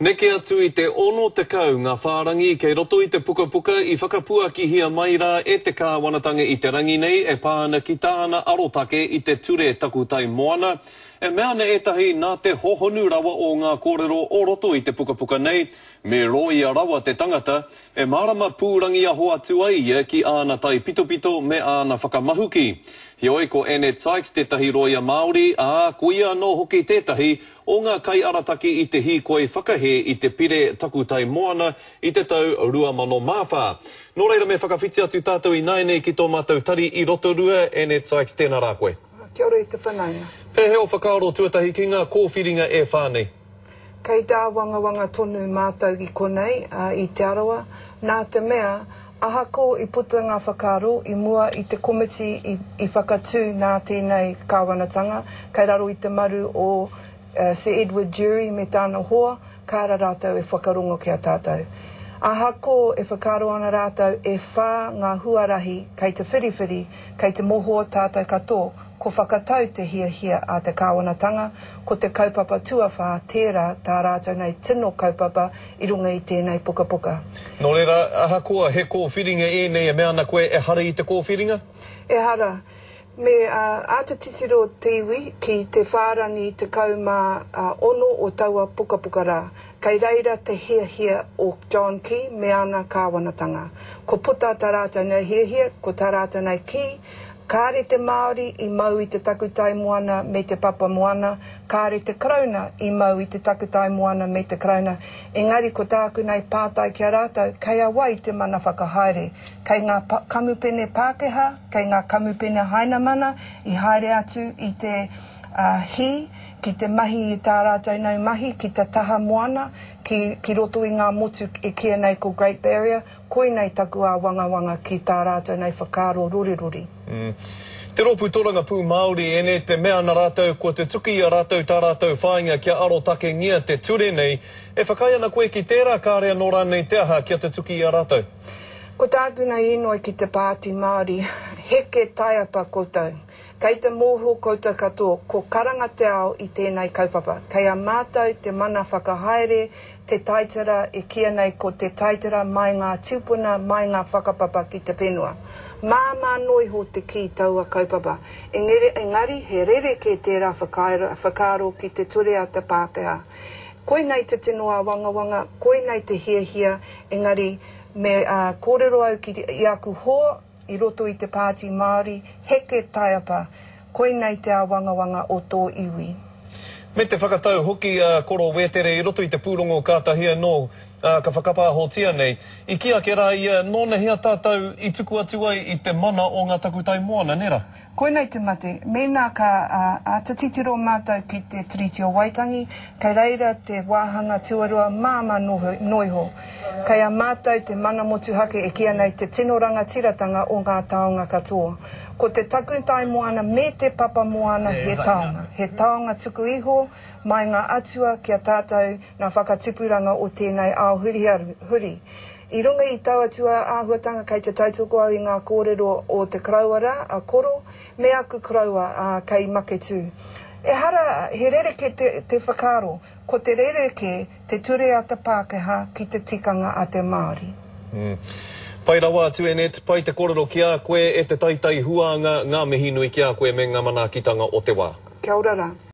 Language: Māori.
Neke atu I te ono te kau ngā whārangi kei roto I te puka puka I whakapua ki hia maira e te kāwanatanga I te rangi nei e pāna ki tāna arotake I te ture takutai moana. E mea ne etahi nā te hohonu rawa o ngā kōrero o roto I te puka puka nei, me roia rawa te tangata, e marama pūrangi a hoa tua ia ki āna tai pito pito me āna whakamahuki. Hioi ko Annette Sykes tētahi roia Māori, kuia no hoki tētahi o ngā kai arataki I te hīkoi whakahe I te pire takutai moana I te tau 2004. Nō reira me whakawhiti atu tātou I nai nei ki tō mātou tari I Rotorua, Annette Sykes, tēnā rā koe. Kia ora I te whanaia. Pēheo whakaaro tuatahi ki ngā kōwhiringa e whānei. Kei tā wanga tonu mātou I konei, I te arawa, nā te mea, ahako I puta ngā whakaaro I mua I te komiti I whakatū nā tēnei kāwanatanga, kei raro I te maru o Sir Edward Jury me tāna hoa, kāra rātou e whakarongo kia tātou. Ahako e whakaaro ana rātou e whā ngā huarahi kei te whiriwhiri, kei te moho tātou katoa, ko whakatau te hia a te kāwanatanga, ko te kaupapa tuawha tērā tā rātou nei tino kaupapa I runga I tēnei puka puka. Nō reira, ahakoa he kōwhiringa e nei e mea ana koe e hara I te kōwhiringa? E hara. Me ata titiro te iwi ki te whārangi te kauma ono o taua puka puka rā. Kei reira te hia o John Key me ana kāwanatanga. Ko puta tā rātou nei hia, ko tā rātou nei ki, kāre te Māori I mau I te takutai moana me te papa moana, kāre te krauna I mau I te takutai moana me te krauna. Engari ko tāku nei pātai kia rātou, kei awai te mana whakahaere. Kei ngā kamupene Pākehā, kei ngā kamupene Hainamana, I haere atu I te ki te mahi I tā rātou nau mahi, ki te taha moana, ki roto I ngā motu e kia nei ko Great Barrier, koi nei taku a wanga ki tā rātou nei whakaaro rori. Te ropu toranga pū Māori ene te mea na rātou ko te tuki a rātou tā rātou whāinga kia arotake ngia te ture nei, e whakai ana koe ki tērā kārea nō rānei te aha kia te tuki a rātou. Ko tāku nei inoi ki te pāti Māori, heke taiapa koutou. Kei te mōho koutou katoa, ko karanga te ao I tēnei kaupapa. Kei a mātou te mana whakahaere, te taitara e kia nei ko te taitara mai ngā tūpuna, mai ngā whakapapa ki te whenua. Māma noiho te ki taua kaupapa. Engari, he rereke tērā whakaaro ki te ture a te Pākehā. Koi nei te tinoa wanga, koi nei te hia, engari, me kōrero au ki I aku hoa, I roto I te pāti Māori, heke taiapa, koi nei te wanga o tō iwi. Me te whakatau hoki koro wetere I roto I te pūrongo kātahia no ka whakapāhotia nei. I kia ke rā ia nōna hea tātou I tuku atu ai I te mana o ngā takutai moana, nera? Koe nei te mate, mēnā ka tatitiro mātou ki te Tiriti o Waitangi, kei reira te wāhanga tuarua māma noiho. Kei a mātou te mana motu hake e kia nei te tino rangatiratanga o ngā taonga katoa. Ko te takutai moana me te papa moana he taonga tuku iho, mai ngā atua kia tātou nā whakatipuranga o tēnei ao huri. I runga I tauatua āhuatanga kei te tautoko au I ngā kōrero o te krauara a koro, me aku kraua kei make tū. E hara, he rereke te whakaaro, ko te rereke te ture a te Pākehā ki te tikanga a te Māori. Pai rawa atu Annette, pai te kōrero ki a koe e te taitai huanga ngā mihi nui ki a koe me ngā manakitanga o te wā. Kia ora rā.